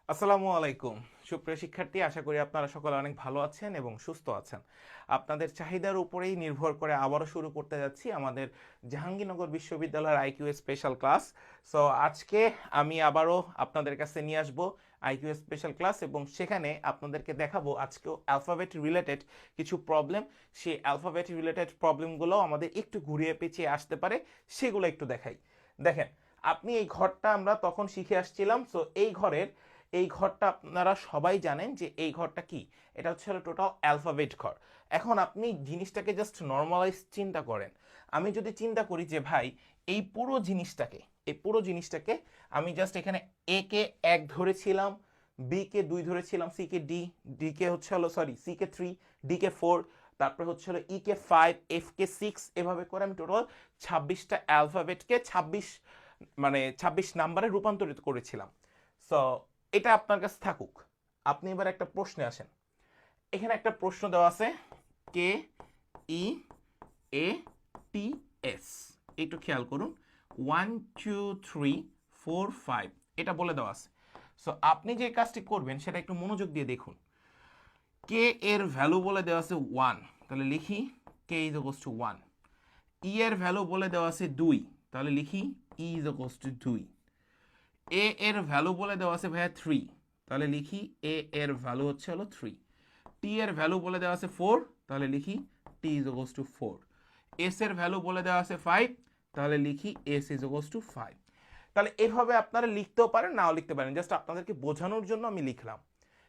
আসসালামু আলাইকুম সুপ্রিয় শিক্ষার্থী, আশা করি আপনারা সকলে অনেক ভালো আছেন এবং সুস্থ আছেন। আপনাদের চাহিদার উপরেই নির্ভর করে আবারও শুরু করতে যাচ্ছি আমাদের জাহাঙ্গীরনগর বিশ্ববিদ্যালয়ের আইকিউ স্পেশাল ক্লাস। সো আজকে আমি আবারও আপনাদের কাছে নিয়ে আসবো আইকিউ স্পেশাল ক্লাস এবং সেখানে আপনাদেরকে দেখাবো আজকেও অ্যালফাবেট রিলেটেড কিছু প্রবলেম। সেই অ্যালফাবেট রিলেটেড প্রবলেমগুলো আমাদের একটু ঘুরিয়ে পেঁচিয়ে আসতে পারে, সেগুলো একটু দেখাই। দেখেন, আপনি এই ঘরটা আমরা তখন শিখে আসছিলাম। সো এই ঘরটা আপনারা সবাই জানেন যে এই ঘরটা কি। এটা হচ্ছে টোটাল অ্যালফাবেট ঘর। এখন আপনি জিনিসটাকে জাস্ট নর্মালাইজ চিন্তা করেন। আমি যদি চিন্তা করি যে ভাই এই পুরো জিনিসটাকে আমি জাস্ট এখানে এ কে 1 ধরেছিলাম, বি কে 2 ধরেছিলাম, C K D K C K 3, D কে 4, তারপরে ই কে 5, এফ কে 6, এভাবে করে আমি টোটাল 26টা অ্যালফাবেটকে 26 নাম্বারে রূপান্তরিত করেছিলাম। সো এটা আপনার কাছে থাকুক। আপনি এবার একটা প্রশ্নে আসেন। এখানে একটা প্রশ্ন দেওয়া আছে, কে ই এ টি এস। একটু খেয়াল করুন, 1 2 3 4 5 এটা বলে দেওয়া আছে। সো আপনি যে কাজটি করবেন সেটা একটু মনোযোগ দিয়ে দেখুন। কে এর ভ্যালু বলে দেওয়া আছে 1, তাহলে লিখি কে ইজ ইকুয়ালস টু 1। ই এর ভ্যালু বলে দেওয়া আছে 2, তাহলে লিখি ই ইজ ইকুয়ালস টু 2। এ এর ভ্যালু বলে দেওয়া আছে ভাইয়া 3, তাহলে লিখি এ এর ভ্যালু হলো 3। টি এর ভ্যালু বলে দেওয়া আছে 4, তাহলে লিখি টি ইজ ইকুয়ালস টু 4। এস এর ভ্যালু বলে দেওয়া আছে 5, তাহলে লিখি এস ইজ ইকুয়ালস টু 5। তাহলে এভাবে আপনারা লিখতেও পারেন, নাও লিখতে পারেন, জাস্ট আপনাদেরকে বোঝানোর জন্য আমি লিখলাম।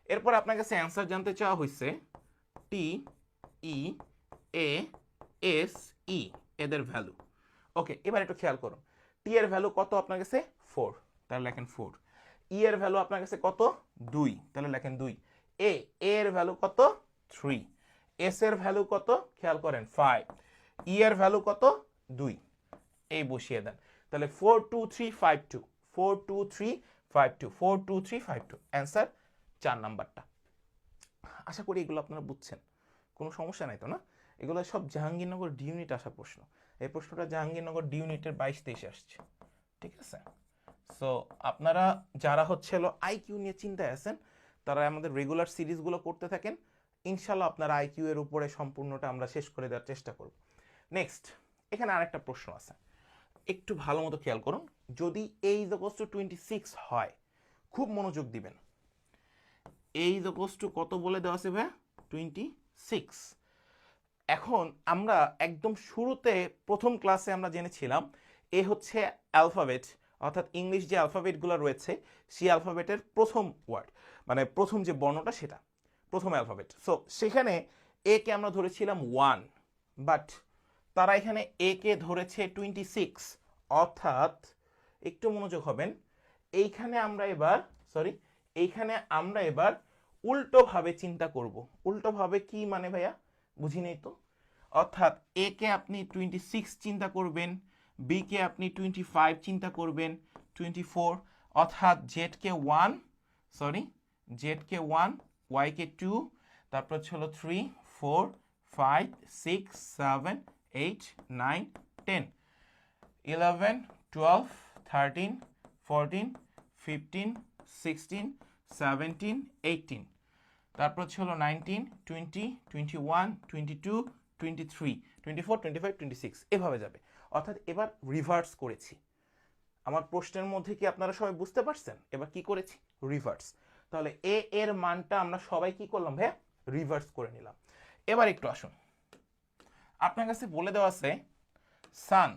এরপর আপনার কাছে অ্যান্সার জানতে চাওয়া হয়েছে টি ই এ এস ই এদের ভ্যালু। ওকে, এবার একটু খেয়াল করুন, টি এর ভ্যালু কত আপনার কাছে 4, তাহলে লেখেন 4। ই এর ভ্যালু আপনার কাছে কত 2, তাহলে লেখেন 2। এ এর ভ্যালু কত 3। এস এর ভ্যালু কত খেয়াল করেন 5। ই এর ভ্যালু কত 2, এই বসিয়ে দেন। তাহলে 4 2 3 5 2, 4 2 3 5 2, 4 2 3 5 2, অ্যান্সার 4 নাম্বারটা। আশা করি এগুলো আপনারা বুঝছেন, কোনো সমস্যা নাই তো না? এগুলো সব জাহাঙ্গীরনগর ডি ইউনিট আসা প্রশ্ন। এই প্রশ্নটা জাহাঙ্গীরনগর ডি ইউনিটের 22-23 আসছে, ঠিক আছে? সো আপনারা যারা আইকিউ নিয়ে চিন্তায় আছেন, তারা আমাদের রেগুলার সিরিজগুলো করতে থাকেন। ইনশাল্লাহ আপনারা আইকিউ এর উপরে সম্পূর্ণটা আমরা শেষ করে দেওয়ার চেষ্টা করব। নেক্সট, এখানে আরেকটা প্রশ্ন আছে, একটু ভালো মতো খেয়াল করুন। যদি এ ইজ ইকুয়ালস টু 26 হয়, খুব মনোযোগ দিবেন। এ ইজ ইকুয়ালস টু কত বলে দেওয়া আছে ভাই? 26। এখন আমরা একদম শুরুতে প্রথম ক্লাসে আমরা জেনেছিলাম এ হচ্ছে অ্যালফাবেট, অর্থাৎ ইংলিশ যে অ্যালফাবেটগুলো রয়েছে সেই অ্যালফাবেটের প্রথম ওয়ার্ড, মানে প্রথম যে বর্ণটা সেটা প্রথম অ্যালফাবেট। সো সেখানে এ কে আমরা ধরেছিলাম 1, বাট তারা এখানে এ কে ধরেছে 26, অর্থাৎ একটু মনোযোগ হবেন। এইখানে আমরা এবার সরি এইখানে আমরা এবার উল্টোভাবে চিন্তা করব। উল্টোভাবে কি মানে ভাইয়া? বুঝি নেই তো। অর্থাৎ এ কে আপনি 26 চিন্তা করবেন, বি কে আপনি 25 চিন্তা করবেন, 24, অর্থাৎ জেড কে 1, সরি জেড কে 1, ওয়াই কে 2, তারপর 3 4 5 6 7 8 9 10 11 12 13 14 15 16 17 18, তারপর 19 20 21 22 23 24 25 26, এভাবে যাবে। অর্থাৎ এবার রিভার্স করেছি। আমার প্রশ্নের মধ্যে কি আপনারা সবাই বুঝতে পারছেন এবার কি করেছি? রিভার্স। তাহলে এ এর মানটা আমরা সবাই কি করলাম ভাইয়া? রিভার্স করে নিলাম। এবার একটু আসুন, আপনার কাছে বলে দেওয়া আছে sun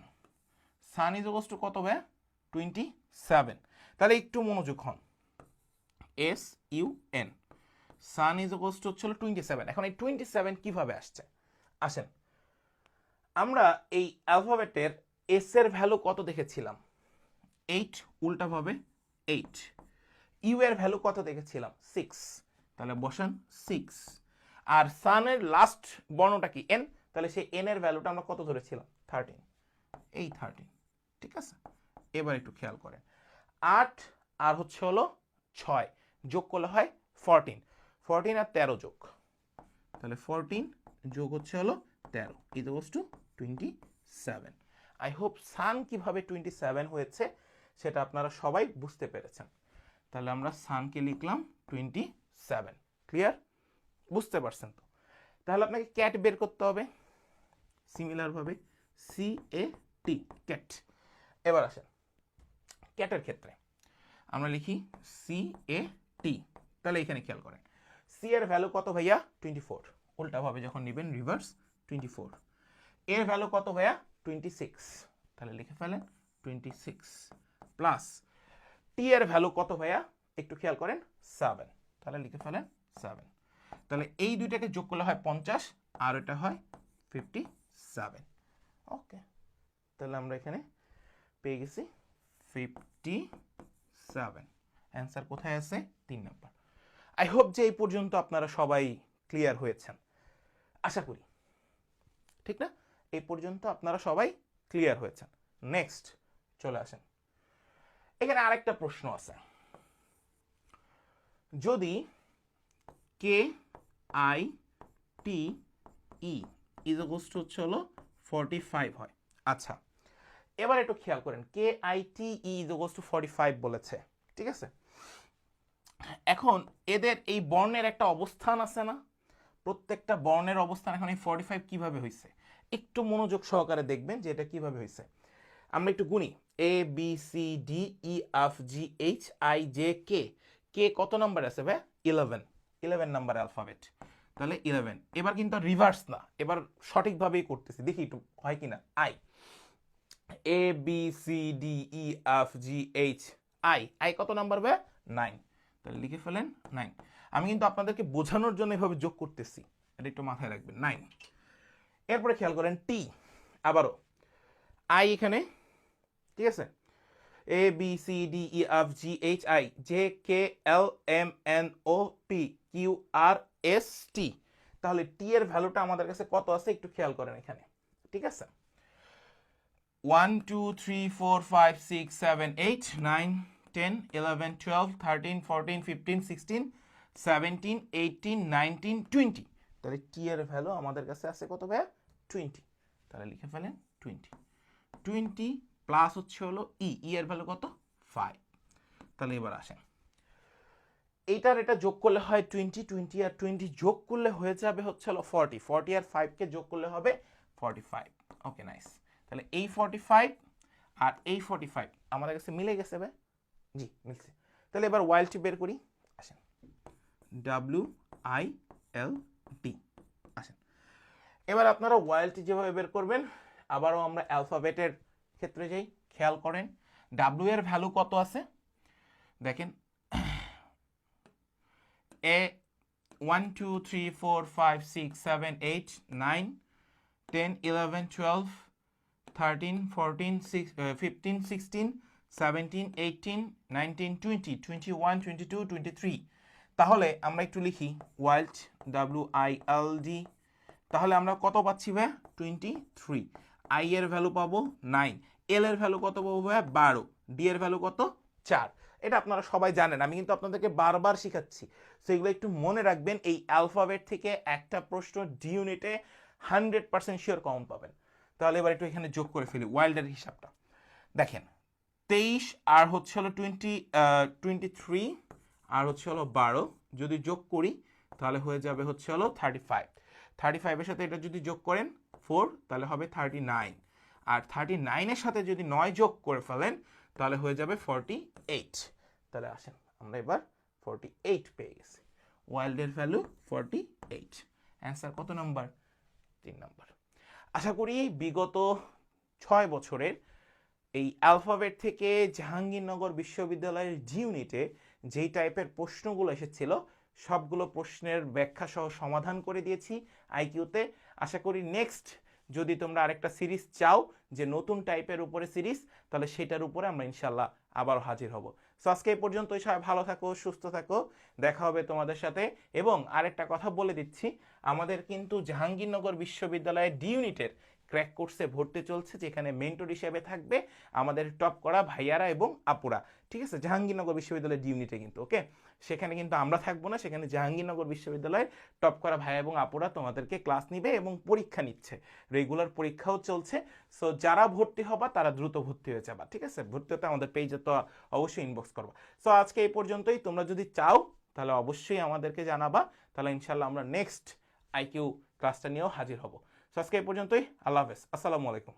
sun is equals to কত ভাইয়া? 27। তাহলে একটু মনোযোগ হন, S U N, sun is equals to 27। এখন এই 27 কিভাবে আসছে আসেন, আমরা এই অ্যালফাবেটের এস এর ভ্যালু কত দেখেছিলাম? 8, উল্টাভাবে 8। ইউ এর ভ্যালু কত দেখেছিলাম? 6, তাহলে বসান 6। আর সানের লাস্ট বর্ণটা কি? এন, তাহলে সেই এন এর ভ্যালুটা আমরা কত ধরেছিলাম? 13, এই 13, ঠিক আছে? এবার একটু খেয়াল করেন, 8 আর 6 যোগ করলে হয় 14, 14 আর 13 যোগ, তাহলে 14 যোগ 13 ইকুয়ালস টু 27। আই হোপ সান কিভাবে 27 হয়েছে সেটা আপনারা সবাই বুঝতে পেরেছেন। তাহলে আমরা সানকে লিখলাম 27। ক্লিয়ার? বুঝতে পারছেন তো? তাহলে আপনাকে ক্যাট বের করতে হবে সিমিলারভাবে CAT ক্যাট। এবার আসেন ক্যাটের ক্ষেত্রে আমরা লিখি CAT। তাহলে এখানে খেয়াল করেন সি এর ভ্যালু কত ভাইয়া 24, উল্টাভাবে যখন নেবেন রিভার্স 24। এর ভ্যালু কত ভাইয়া 26, তাহলে লিখে ফেলেন 26 প্লাস টি এর ভ্যালু কত ভাইয়া একটু খেয়াল করেন 7, তাহলে লিখে ফেলেন 7। তাহলে এই দুইটাকে যোগ করলে হয় 50 আর এটা হয় 57। ওকে, তাহলে আমরা এখানে পেয়ে গেছি 57। অ্যান্সার কোথায় আছে 3 নাম্বার। আই হোপ যে এই পর্যন্ত আপনারা সবাই ক্লিয়ার হয়েছেন, আশা করি, ঠিক না? এই পর্যন্ত আপনারা সবাই ক্লিয়ার হয়েছেন। নেক্সট চলে আসেন, এখানে আরেকটা প্রশ্ন আছে। যদি KITE ইকুয়ালস টু হচ্ছে হলো 45 হয়। আচ্ছা, এবার একটু খেয়াল করেন KITE ইকুয়ালস টু 45 বলেছে, ঠিক আছে? এখন এদের এই বর্ণের একটা অবস্থান আছে না, প্রত্যেকটা বর্ণের অবস্থান। এখন এই 45 কিভাবে হয়েছে একটু মনোযোগ সহকারে দেখবেন যে এটা কিভাবে হয়েছে। আমরা একটু গুনি ABCDEFGHIJK, কে কত নাম্বার আছে ভাই 11 নাম্বার অ্যালফাবেট, তাহলে 11। এবার কিন্তু রিভার্স না, এবার সঠিকভাবেই করতেছি, দেখি একটু হয় কিনা। আই ABCDEFGHI কত নাম্বার ভাই 9, তাহলে লিখে ফেলেন 9। আমি কিন্তু আপনাদেরকে বোঝানোর জন্য এভাবে যোগ করতেছি, এটা একটু মাথায় রাখবেন 9। এরপরে খেয়াল করেন টি, আবারও আই এখানে, ঠিক আছে? ABCDEFGHI JKLMNOPQRST, তাহলে টি এর ভ্যালুটা আমাদের কাছে কত আছে একটু খেয়াল করেন এখানে, ঠিক আছে? 1 2 3 4 5 6 7 8 9 10 11 12 13 14 15 16 17 18 19 20, তাহলে টি এর ভ্যালু আমাদের কাছে আছে কত ভাই 20, তাহলে লিখে ফেলেন 20 প্লাস হচ্ছে হলো এর ভ্যালু কত 5। তাহলে এবার আসেন এইটার এটা যোগ করলে হয় 20 আর 20 যোগ করলে হয়ে যাবে হচ্ছে হলো 40 আর 5 কে যোগ করলে হবে 45। ওকে নাইস, তাহলে এই 45 আর এই 45 আমাদের কাছে মিলে গেছে ভাই, জি মিলছে। তাহলে এবার ওয়াইল্ডটি বের করি, আসেন WILD, আসেন। এবার আপনারা ওয়াইল্ডটি যেভাবে বের করবেন, আবারও আমরা অ্যালফাবেটের ক্ষেত্রে যাই, খেয়াল করেন ডাব্লিউ এর ভ্যালু কত আছে দেখেন, 1 2 3 4 5 6 7 8 9 10 11 12 13 14 15 16 17 18 19 20 21 22 23। তাহলে আমরা একটু লিখি ওয়াইল্ড WILD, তাহলে আমরা কত পাচ্ছি ভাই 23। আই এর ভ্যালু পাবো 9, এল এর ভ্যালু কত পাবো ভাই 12, ডি এর ভ্যালু কত 4। এটা আপনারা সবাই জানেন, আমি কিন্তু আপনাদেরকে বারবার শিখাচ্ছি, সো এগুলো একটু মনে রাখবেন। এই অ্যালফাবেট থেকে একটা প্রশ্ন ডি ইউনিটে 100% শিওর কমন পাবেন। তাহলে এবার একটু এখানে যোগ করে ফেলি ওয়াইল্ডের হিসাবটা, দেখেন 23 আর হচ্ছে হলো 23 আর হচ্ছে হলো 12 যদি যোগ করি তাহলে হয়ে যাবে হচ্ছে হলো 35 এর সাথে এটা যদি যোগ করেন 4 তাহলে হবে 39, আর 39 এর সাথে যদি 9 যোগ করে ফেলেন তাহলে হয়ে যাবে 48। তাহলে আসেন আমরা এবার 48 পেয়ে গেছি, ওয়াইল্ডের ভ্যালু 48। অ্যান্সার কত নাম্বার 3 নাম্বার। আশা করি বিগত 6 বছরের এই অ্যালফাবেট থেকে জাহাঙ্গীরনগর বিশ্ববিদ্যালয়ের জি ইউনিটে যেই টাইপের প্রশ্নগুলো এসেছিল সবগুলো প্রশ্নের ব্যাখ্যা সহ সমাধান করে দিয়েছি আইকিউতে। আশা করি নেক্সট যদি তোমরা আরেকটা সিরিজ চাও যে নতুন টাইপের উপরে সিরিজ, তাহলে সেটার উপরে আমরা ইনশাল্লাহ আবার হাজির হব। সো আজকে এই পর্যন্তই, সবাই ভালো থাকো, সুস্থ থাকো, দেখা হবে তোমাদের সাথে। এবং আরেকটা কথা বলে দিচ্ছি, আমাদের কিন্তু জাহাঙ্গীরনগর বিশ্ববিদ্যালয়ের ডি ইউনিটের ক্র্যাক কোর্সে ভর্তি চলছে, যেখানে মেন্টর হিসেবে থাকবে আমাদের টপ করা ভাইয়ারা এবং আপুরা, ঠিক আছে, জাহাঙ্গীরনগর বিশ্ববিদ্যালয়ের ইউনিটে কিন্তু, ওকে। সেখানে কিন্তু আমরা থাকবো না, সেখানে জাহাঙ্গীরনগর বিশ্ববিদ্যালয়ের টপ করা ভাইয়া এবং আপুরা তোমাদেরকে ক্লাস নিবে এবং পরীক্ষা নিচ্ছে, রেগুলার পরীক্ষাও চলছে। সো যারা ভর্তি হবা তারা দ্রুত ভর্তি হয়ে যাবা, ঠিক আছে। ভর্তি হতে আমাদের পেজে তো অবশ্যই ইনবক্স করবা। সো আজকে এই পর্যন্তই। তোমরা যদি চাও তাহলে অবশ্যই আমাদেরকে জানাবা, তাহলে ইনশাল্লাহ আমরা নেক্সট আইকিউ ক্লাসটা নিয়েও হাজির হব। সো আজকে এই পর্যন্তই। আল্লাহ হাফেজ, আসসালামু আলাইকুম।